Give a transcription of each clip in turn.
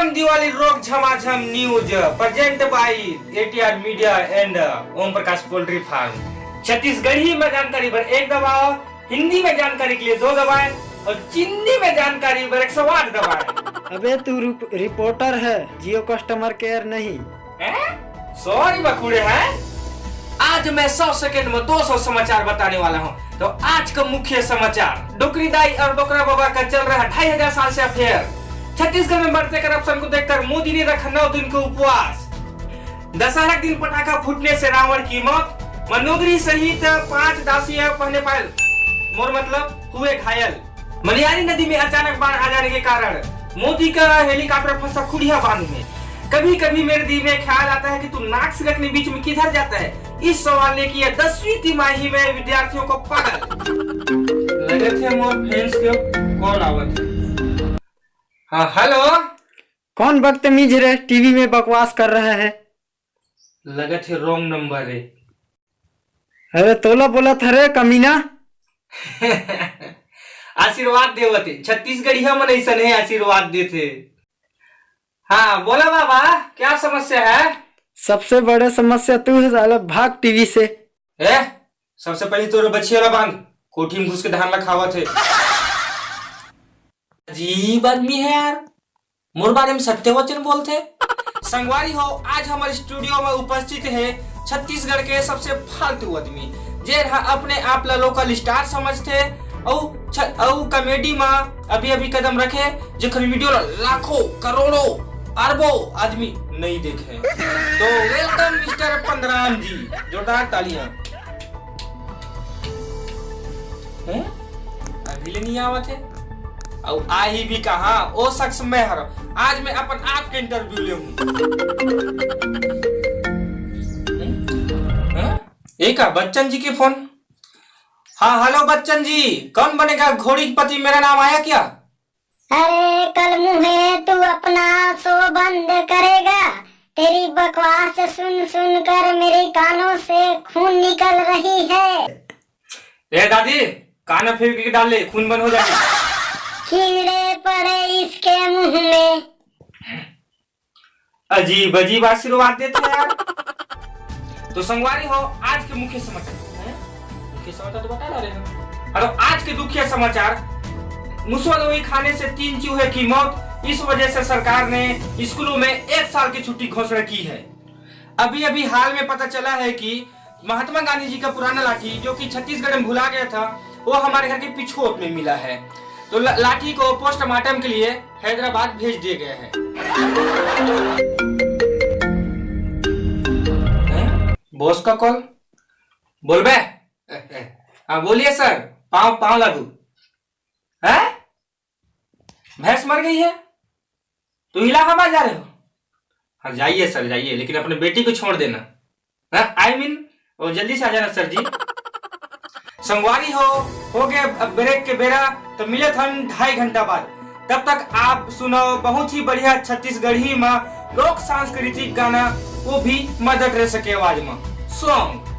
Welcome Diwali रोक झमाझम news present by ATR media and Om Prakash poultry farm. Chhattisgarhi में जानकारी पर एक दबाओ, हिंदी में जानकारी के लिए 2 दबाएं और चिंदी में जानकारी पर 108 दबाएं। अबे तू रिपोर्टर है, जियो कस्टमर केयर नहीं। सॉरी बखूड़े हैं। आज मैं 100 सेकंड में 200 समाचार बताने वाला हूँ। तो आज का मुख्य समाचार, डोकरी दाई और डोकरा बाबा का चल रहा 2500 साल से अफेयर। छत्तीसगढ़ में बढ़ते करप्शन को देखकर मोदी ने रखा 9 दिन का उपवास। दशहरा दिन पटाखा फूटने से रावण की मौत, मनोदरी सहित 5 दासियां पहने पायल मोर मतलब हुए घायल। मनियारी नदी में अचानक बाढ़ आ जाने के कारण मोदी का हेलीकॉप्टर फंसा खुड़िया बांध में। कभी कभी मेरे दिल में ख्याल आता है कि तू नाक से रखने बीच में किधर जाता है। इस सवाल ने किया 10वीं तिमाही में विद्यार्थियों को पागल। लगे थे मोर फ्रेंड्स के कॉल आवत है। हाँ हेलो, कौन बदतमीज रे टीवी में बकवास कर रहा है? लगे थे रॉन्ग नंबर है। अरे तोला बोला था रे कमीना। आशीर्वाद देवते छत्तीसगढ़ी हम ऐसा नहीं आशीर्वाद देते। हाँ बोला बाबा, क्या समस्या है? सबसे बड़ा समस्या तू है साला, भाग टीवी से। सबसे पहले तो बच्ची वाला बांध, कोठी में घुस के धान लखावा थे। अजीब आदमी है यार, मोर बारे में सत्य वचन बोलते। संगवारी हो, आज हमारे स्टूडियो में उपस्थित है छत्तीसगढ़ के सबसे फालतू आदमी, जे अपने आप ला लोकल स्टार समझते और कॉमेडी में अभी कदम रखे, जेकर वीडियो लाखों करोड़ों अरबों आदमी नहीं देखे। तो वेलकम मिस्टर पंद्राम जी, जोरदार तालियां। अभी नहीं आवत है और आ ही भी कहा ओ शख्स मैं हर। आज मैं अपन आप के इंटरव्यू ले हूं। एक बच्चन जी के फोन। हाँ हेलो बच्चन जी, कौन बनेगा घोड़ी की पति, मेरा नाम आया क्या? अरे कल मुहे तू अपना शो बंद करेगा? तेरी बकवास सुन सुन कर मेरे कानों से खून निकल रही है। ए दादी, कान फिर के डाल ले, खून बंद हो जाएगा। कीड़े पड़े इसके मुंह में। अजीब अजीब आशीर्वाद देते हैं यार। तो संगवारी हो, आज के मुख्य समाचार। मुख्य समाचार तो बता रहे हैं। अरे आज के दुखिया समाचार, मुसवा खाने से 3 चूहे की मौत। इस वजह से सरकार ने स्कूलों में 1 साल की छुट्टी घोषणा की है। अभी हाल में पता चला है कि महात्मा गांधी जी का पुराना लाठी, जो कि छत्तीसगढ़ में भुला गया था, वो हमारे घर के पिछोट में मिला है। तो लाठी को पोस्टमार्टम के लिए हैदराबाद भेज दिया गया है। बॉस का कॉल, बोल बे। हाँ बोलिए सर, पाँव लागू है। भैंस मर गई है तो इलाहाबाद जा रहे हो? हाँ जाइए सर जाइए, लेकिन अपने बेटी को छोड़ देना। आई मीन वो जल्दी से आ जाना सर जी। संगवारी हो गया ब्रेक के बेरा, तो मिले हम 2.5 घंटा बाद। तब तक आप सुनो बहुत ही बढ़िया छत्तीसगढ़ी में लोक सांस्कृतिक गाना, वो भी मदद टेरेसा के आवाज में सॉन्ग।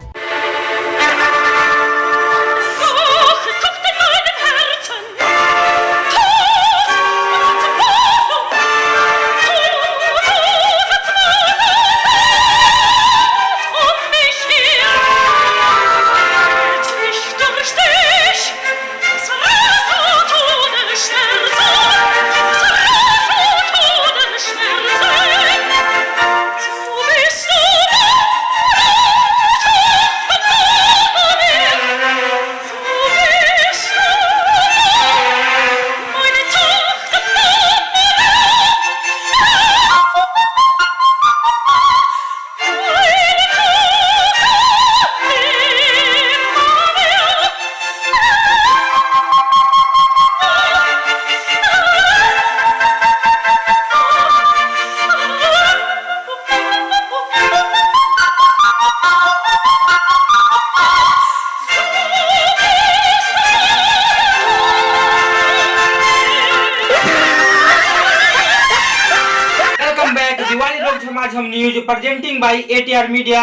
झमाझम news presenting by ATR media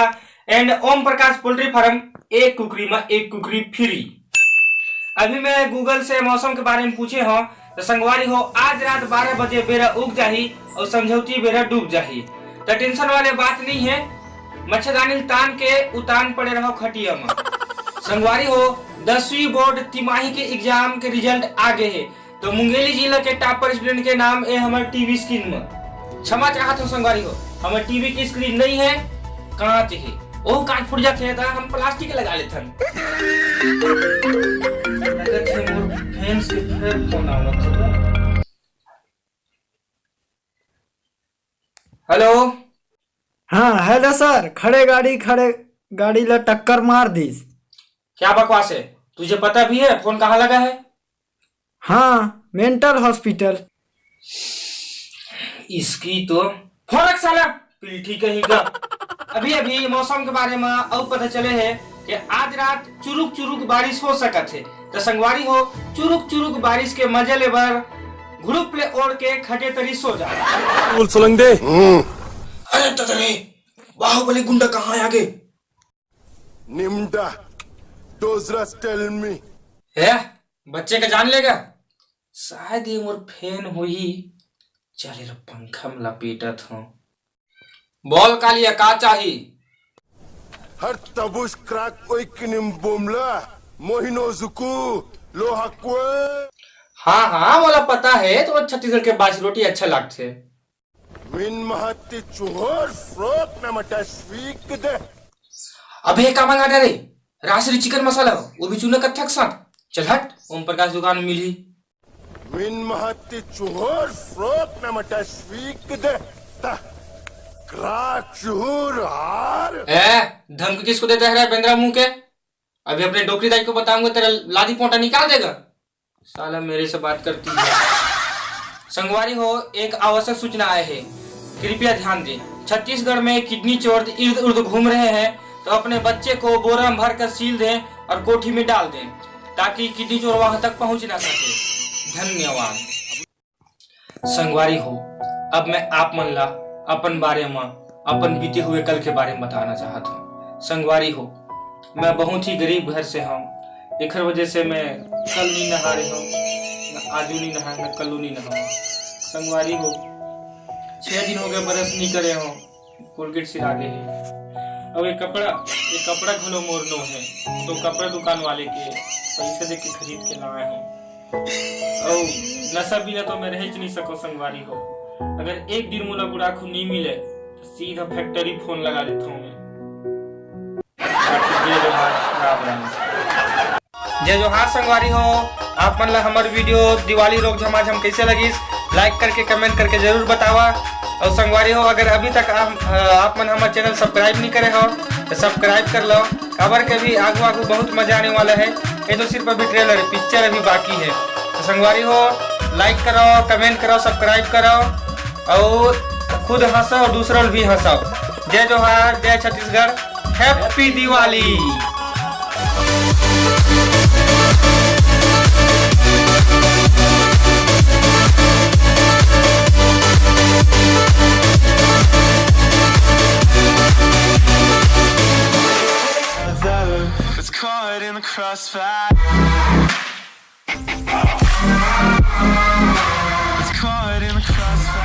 and Om Prakash poultry farm. एक कुकरी में एक कुकरी फ्री। अभी मैं गूगल से मौसम के बारे में पूछे हूँ तो संगवारी हो आज रात 12 बजे बेरा उग जाही और समझौती बेरा डूब जाही। तो टेंशन वाले बात नहीं है, मच्छरदानी तान के उतान पड़े रहो खटिया में। संगवारी हो 10वीं बोर्ड तिमाही के एग्जाम के रिजल्ट आ गए है। तो मुंगेली जिला के टॉपर स्टूडेंट के नाम है हमारे टीवी स्क्रीन में। क्षमा चाहत हो संगवारी हो, हमारे टीवी की स्क्रीन नहीं है, कांच है। ओ कांच फूट जाते हैं तो हम प्लास्टिक लगा लेते हैं। हेलो। हाँ हेलो सर, खड़े गाड़ी ला टक्कर मार दीस। क्या बकवास है, तुझे पता भी है फोन कहाँ लगा है? हाँ, मेंटल हॉस्पिटल। इसकी तो फोन रख साला, पीठी कहीं का। अभी मौसम के बारे में अब पता चले है कि आज रात चुरुक चुरुक बारिश हो सकत है। तो संगवारी हो चुरुक चुरुक बारिश के मजे लेबर ग्रुप ले ओढ़ के खटे तरी सो जा। बोल सोलंग दे। अरे ततरे बाहुबली गुंडा कहाँ है आगे? निम्डा डोजरस टेल मी। है बच्चे का जान लेगा शायद ये मोर फैन हुई। चले लो पंखा में लपेटत हूँ। बोल कालिया का चाही? हर तबुश क्रैक ओई किनिम बोमला मोहिनो जुकू लोहा क्वे। हाँ मोला पता है, तो छत्तीसगढ़ के बासी रोटी अच्छा लगते। विन महत्ति चुहर फ्रोक न मटा स्वीक दे। अबे का मंगा दे रे, रासरी चिकन मसाला वो भी चूना कथक साथ। चल हट, ओम प्रकाश दुकान में मिली। विन महत्ति चुहर फ्रोक न मटा स्वीक दे ता क्राक चुहर हार। धमकी किसको देता है बेंद्रा मुंह के? अभी अपने डोकरी दाई को बताऊंगा, तेरा लादी पोंटा निकाल देगा। साला मेरे से बात करती है। संगवारी हो एक आवश्यक सूचना आए है, कृपया ध्यान दें। छत्तीसगढ़ में किडनी चोर इर्द उर्द घूम रहे हैं, तो अपने बच्चे को बोरा में भर कर सील दें और कोठी में डाल दें, ताकि किडनी चोर वहां तक पहुंच ना सके। धन्यवाद। संगवारी हो अब मैं आप मन ला अपन बारे में, अपन बीते हुए कल के बारे में बताना चाहता हूँ। संगवारी हो मैं बहुत ही गरीब घर से हूँ। एक वजह से मैं कल नहीं नहा रही हूँ, न आजू नहीं नहा, न कल नहीं नहा। संगवारी हो 6 दिन हो गए ब्रश नहीं करे हो, कोलगेट सिर आगे है। अब एक कपड़ा घलो मोरनो है, तो कपड़ा दुकान वाले के पैसे दे के खरीद के लाए हूँ। और नशा बिना तो मैं रह नहीं सको। संगवारी हो अगर एक दिन मुला बुढ़ाखू नहीं मिले तो सीधा फैक्ट्री फोन लगा देता हूँ मैं। जय जोहार संगवारी हो, आप मन ला हमार वीडियो दिवाली रोक झमाझम कैसे लगी लाइक करके कमेंट करके जरूर बतावा। और संगवारी हो अगर अभी तक आप मन हमारे चैनल सब्सक्राइब नहीं करे हो तो सब्सक्राइब कर लो। खबर के भी आगू बहुत मजा आने वाला है। ये तो सिर्फ अभी ट्रेलर है, पिक्चर अभी बाकी है। तो संगवारी हो लाइक करो, कमेंट करो, सब्सक्राइब करो और खुद हंसो और दूसरों भी हंसो। जय जोहार, जय Chhattisgarh, happy Diwali. It's caught in the crossfire. It's caught in the crossfire.